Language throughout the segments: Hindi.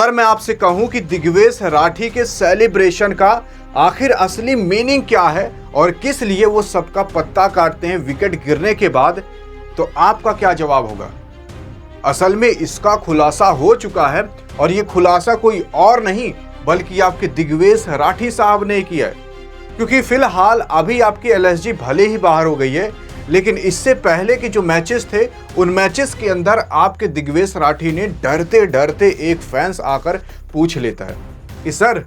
अगर मैं आपसे कहूं कि दिग्वेश राठी के सेलिब्रेशन का आखिर असली मीनिंग क्या है और किस लिए वो सबका पत्ता काटते हैं विकेट गिरने के बाद, तो आपका क्या जवाब होगा? असल में इसका खुलासा हो चुका है और ये खुलासा कोई और नहीं बल्कि आपके दिग्वेश राठी साहब ने किया है। क्योंकि फिलहाल अभी आपकी एलएसजी भले ही बाहर हो गई है, लेकिन इससे पहले के जो मैचेस थे उन मैचेस के अंदर आपके दिग्वेश राठी ने डरते डरते एक फैंस आकर पूछ लेता है कि सर,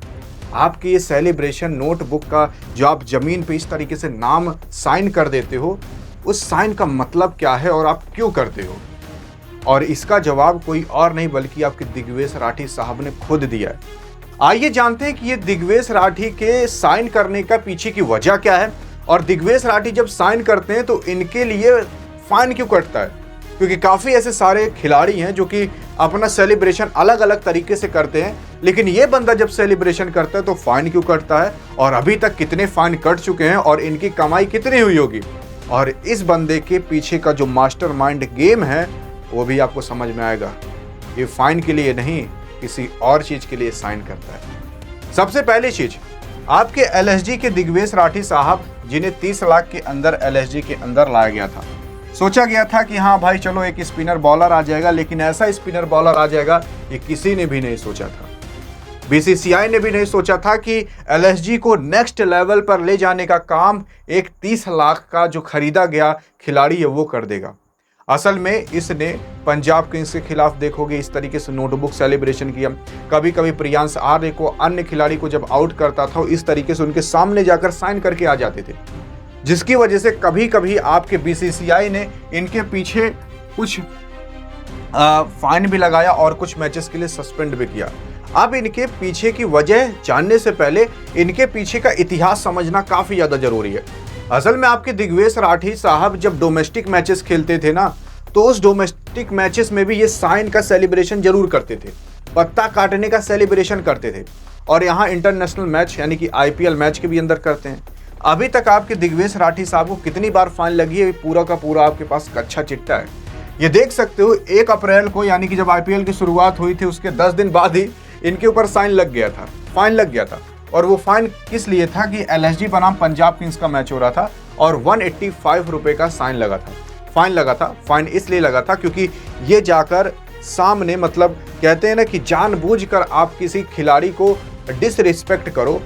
आपके ये सेलिब्रेशन नोटबुक का जो आप जमीन पे इस तरीके से नाम साइन कर देते हो, उस साइन का मतलब क्या है और आप क्यों करते हो? और इसका जवाब कोई और नहीं बल्कि आपके दिग्वेश राठी साहब ने खुद दिया है। आइए जानते हैं कि ये दिग्वेश राठी के साइन करने का पीछे की वजह क्या है और दिग्वेश राठी जब साइन करते हैं तो इनके लिए फाइन क्यों कटता है। क्योंकि काफ़ी ऐसे सारे खिलाड़ी हैं जो कि अपना सेलिब्रेशन अलग अलग तरीके से करते हैं, लेकिन ये बंदा जब सेलिब्रेशन करता है तो फाइन क्यों कटता है और अभी तक कितने फाइन कट चुके हैं और इनकी कमाई कितनी हुई होगी। और इस बंदे के पीछे का जो मास्टरमाइंड गेम है वो भी आपको समझ में आएगा। ये फाइन के लिए नहीं, किसी और चीज़ के लिए साइन करता है। सबसे पहली चीज़, आपके एलएसजी के दिग्वेश राठी साहब जिन्हें 30 लाख के अंदर एलएसजी के अंदर लाया गया था, सोचा गया था कि हाँ भाई चलो एक स्पिनर बॉलर आ जाएगा, लेकिन ऐसा स्पिनर बॉलर आ जाएगा ये किसी ने भी नहीं सोचा था। बीसीसीआई ने भी नहीं सोचा था कि एलएसजी को नेक्स्ट लेवल पर ले जाने का काम एक 30 लाख का जो खरीदा गया खिलाड़ी है वो कर देगा। असल में इसने पंजाब किंग्स के खिलाफ देखोगे इस तरीके से नोटबुक सेलिब्रेशन किया। कभी कभी प्रियांश आर्य को, अन्य खिलाड़ी को जब आउट करता था इस तरीके से उनके सामने जाकर साइन करके आ जाते थे, जिसकी वजह से कभी कभी आपके बीसीसीआई ने इनके पीछे कुछ फाइन भी लगाया और कुछ मैचेस के लिए सस्पेंड भी किया। अब इनके पीछे की वजह जानने से पहले इनके पीछे का इतिहास समझना काफ़ी ज़्यादा जरूरी है। असल में आपके दिग्वेश राठी साहब जब डोमेस्टिक मैचेस खेलते थे ना, तो उस डोमेस्टिक मैचेस में भी ये साइन का सेलिब्रेशन जरूर करते थे, पत्ता काटने का सेलिब्रेशन करते थे। और यहाँ इंटरनेशनल मैच यानी कि आईपीएल मैच के भी अंदर करते हैं। अभी तक आपके दिग्वेश राठी साहब को कितनी बार फाइन लगी है पूरा का पूरा आपके पास कच्चा चिट्टा है। ये देख सकते हो 1 अप्रैल को यानी कि जब आईपीएल की शुरुआत हुई थी उसके 10 दिन बाद ही इनके ऊपर फाइन लग गया था। और वो फाइन किस लिए था कि एलएसजी बनाम पंजाब किंग्स का मैच हो रहा था और 185 रुपए का फाइन लगा था। फाइन इसलिए लगा था क्योंकि ये जाकर सामने, मतलब कहते हैं ना कि जानबूझकर आप किसी खिलाड़ी को डिसरिस्पेक्ट करो,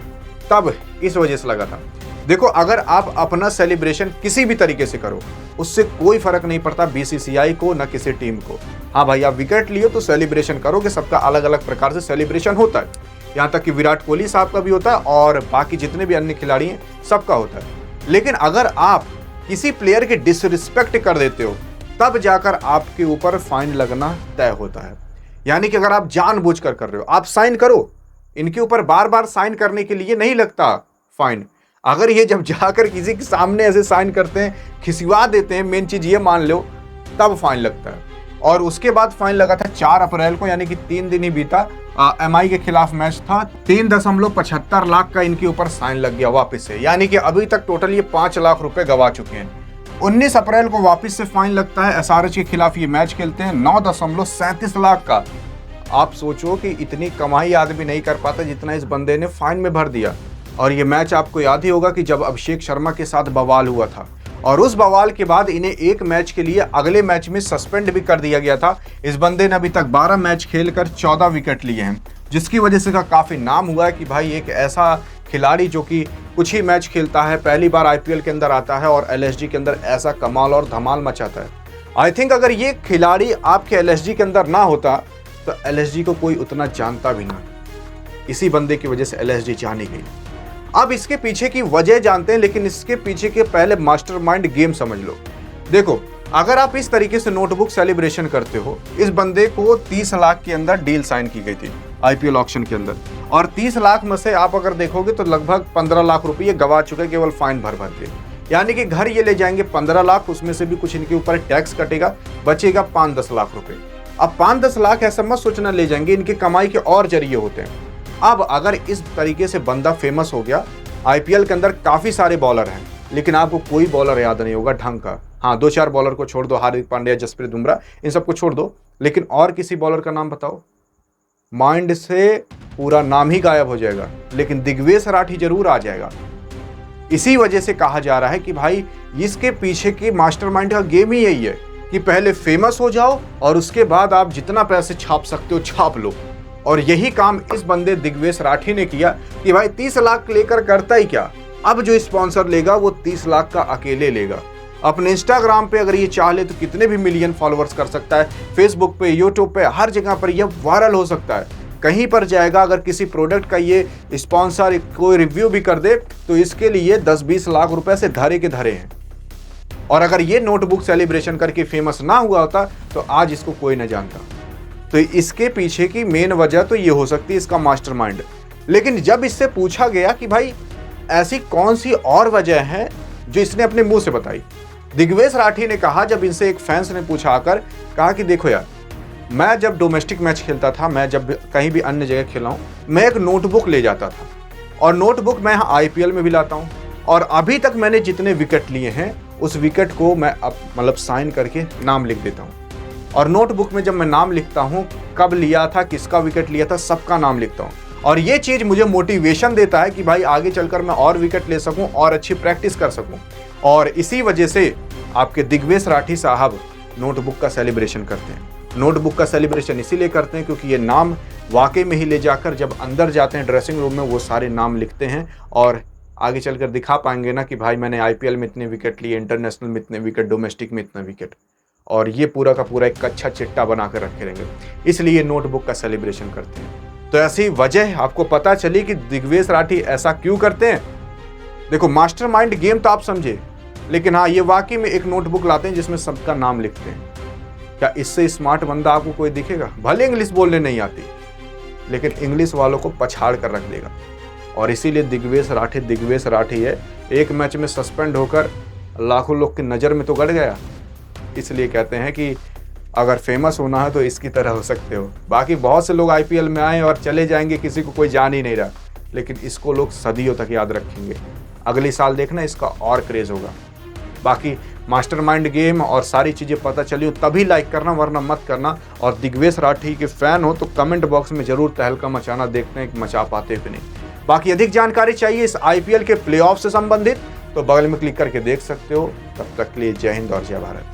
तब इस वजह से लगा था। देखो, अगर आप अपना सेलिब्रेशन किसी भी तरीके से करो उससे कोई फर्क नहीं पड़ता बीसीसीआई को न किसी टीम को। हाँ भाई, आप विकेट लिए तो सेलिब्रेशन करोगे, सबका अलग अलग प्रकार से सेलिब्रेशन होता है। यहाँ तक कि विराट कोहली साहब का भी होता है और बाकी जितने भी अन्य खिलाड़ी हैं सबका होता है। लेकिन अगर आप किसी प्लेयर के डिसरिस्पेक्ट कर देते हो तब जाकर आपके ऊपर फाइन लगना तय होता है। यानी कि अगर आप जानबूझकर कर रहे हो, आप साइन करो, इनके ऊपर बार बार साइन करने के लिए नहीं लगता फाइन। अगर ये जब जाकर किसी के सामने ऐसे साइन करते हैं, खिसवा देते हैं, मेन चीज ये मान लो, तब फाइन लगता है। और उसके बाद फाइन लगा था 4 अप्रैल को, यानी कि 3 दिन ही बीता, एमआई के खिलाफ मैच था। 3.75 लाख का इनके ऊपर साइन लग गया वापस से, यानी कि अभी तक टोटल ये 5 लाख रुपए गवा चुके हैं। 19 अप्रैल को वापस से फाइन लगता है, एसआरएच के खिलाफ ये मैच खेलते हैं, 9.37 लाख का। आप सोचो कि इतनी कमाई आदमी नहीं कर पाता जितना इस बंदे ने फाइन में भर दिया। और ये मैच आपको याद ही होगा कि जब अभिषेक शर्मा के साथ बवाल हुआ था और उस बवाल के बाद इन्हें एक मैच के लिए अगले मैच में सस्पेंड भी कर दिया गया था। इस बंदे ने अभी तक 12 मैच खेलकर 14 विकेट लिए हैं, जिसकी वजह से काफ़ी नाम हुआ है कि भाई एक ऐसा खिलाड़ी जो कि कुछ ही मैच खेलता है, पहली बार आईपीएल के अंदर आता है और एलएसजी के अंदर ऐसा कमाल और धमाल मचाता है। आई थिंक अगर ये खिलाड़ी आपके एलएसजी के अंदर ना होता तो एलएसजी को कोई उतना जानता भी ना। इसी बंदे की वजह से एलएसजी जानी गई। अब इसके पीछे की वजह जानते हैं, लेकिन इसके पीछे के पहले मास्टरमाइंड गेम समझ लो। देखो, अगर आप इस तरीके से नोटबुक सेलिब्रेशन करते हो, इस बंदे को 30 लाख के अंदर डील साइन की गई थी आईपीएल ऑक्शन के अंदर, और 30 लाख में से आप अगर देखोगे तो लगभग 15 लाख रुपये गवा चुके केवल फाइन भर के। यानी कि घर ये ले जाएंगे 15 लाख, उसमें से भी कुछ इनके ऊपर टैक्स कटेगा, बचेगा 5-10 लाख रुपए। अब 5-10 लाख ऐसा मत सोचना ले जाएंगे, इनकी कमाई के और जरिए होते हैं। अब अगर इस तरीके से बंदा फेमस हो गया, आईपीएल के अंदर काफी सारे बॉलर हैं, लेकिन आपको कोई बॉलर याद नहीं होगा ढंग का। हाँ, 2-4 बॉलर को छोड़ दो, हार्दिक पांड्या, जसप्रीत बुमराह, इन सबको छोड़ दो, लेकिन और किसी बॉलर का नाम बताओ। माइंड से पूरा नाम ही गायब हो जाएगा, लेकिन दिग्वेश राठी जरूर आ जाएगा। इसी वजह से कहा जा रहा है कि भाई इसके पीछे की मास्टरमाइंड का गेम ही यही है कि पहले फेमस हो जाओ और उसके बाद आप जितना पैसे छाप सकते हो छाप लो। और यही काम इस बंदे दिग्वेश राठी ने किया कि भाई 30 लाख लेकर करता ही क्या, अब जो स्पॉन्सर लेगा वो 30 लाख का अकेले लेगा। अपने इंस्टाग्राम पे अगर ये चाह ले तो कितने भी मिलियन फॉलोअर्स कर सकता है, फेसबुक पे, यूट्यूब पे, हर जगह पर यह वायरल हो सकता है। कहीं पर जाएगा, अगर किसी प्रोडक्ट का ये स्पॉन्सर कोई रिव्यू भी कर दे तो इसके लिए 10-20 लाख रुपए से धरे के धरे हैं। और अगर ये नोटबुक सेलिब्रेशन करके फेमस ना हुआ होता तो आज इसको कोई ना जानता। तो इसके पीछे की मेन वजह तो ये हो सकती है, इसका मास्टरमाइंड। लेकिन जब इससे पूछा गया कि भाई ऐसी कौन सी और वजह है जो इसने अपने मुंह से बताई, दिग्वेश राठी ने कहा, जब इनसे एक फैंस ने पूछा आकर, कहा कि देखो यार, मैं जब डोमेस्टिक मैच खेलता था, मैं जब कहीं भी अन्य जगह खेला हूँ, मैं एक नोटबुक ले जाता था और नोटबुक मैं यहाँ IPL में भी लाता हूँ और अभी तक मैंने जितने विकेट लिए हैं उस विकेट को मैं मतलब साइन करके नाम लिख देता हूँ। और नोटबुक में जब मैं नाम लिखता हूँ, कब लिया था, किसका विकेट लिया था, सबका नाम लिखता हूँ। और ये चीज़ मुझे मोटिवेशन देता है कि भाई आगे चलकर मैं और विकेट ले सकूँ और अच्छी प्रैक्टिस कर सकूँ। और इसी वजह से आपके दिग्वेश राठी साहब नोटबुक का सेलिब्रेशन करते हैं। नोटबुक का सेलिब्रेशन इसीलिए करते हैं क्योंकि ये नाम वाकई में ही ले जाकर जब अंदर जाते हैं ड्रेसिंग रूम में, वो सारे नाम लिखते हैं और आगे चलकर दिखा पाएंगे ना कि भाई मैंने IPL में इतने विकेट लिए, इंटरनेशनल में इतने विकेट, डोमेस्टिक में इतना विकेट। और ये पूरा का पूरा एक अच्छा चिट्टा बना कर रखे रहेंगे, इसलिए नोटबुक का सेलिब्रेशन करते हैं। तो ऐसी वजह आपको पता चली कि दिग्वेश राठी ऐसा क्यों करते हैं। देखो, मास्टरमाइंड गेम तो आप समझे, लेकिन हाँ, ये वाकई में एक नोटबुक लाते हैं जिसमें सबका नाम लिखते हैं। क्या इससे स्मार्ट बंदा आपको कोई दिखेगा? भले इंग्लिश बोलने नहीं आती, लेकिन इंग्लिश वालों को पछाड़ कर रख देगा। और इसीलिए दिग्वेश राठी है। एक मैच में सस्पेंड होकर लाखों लोग की नज़र में तो गड़ गया। इसलिए कहते हैं कि अगर फेमस होना है तो इसकी तरह हो सकते हो। बाकी बहुत से लोग IPL में आए और चले जाएंगे, किसी को कोई जान ही नहीं रहा, लेकिन इसको लोग सदियों तक याद रखेंगे। अगले साल देखना इसका और क्रेज़ होगा। बाकी मास्टरमाइंड गेम और सारी चीज़ें पता चली हो तभी लाइक करना, वरना मत करना। और दिग्वेश राठी के फैन हो तो कमेंट बॉक्स में जरूर तहलका मचाना, देखते हैं कि मचा पाते हैं कि नहीं। बाकी अधिक जानकारी चाहिए इस IPL के प्लेऑफ से संबंधित तो बगल में क्लिक करके देख सकते हो। तब तक के लिए जय हिंद और जय भारत।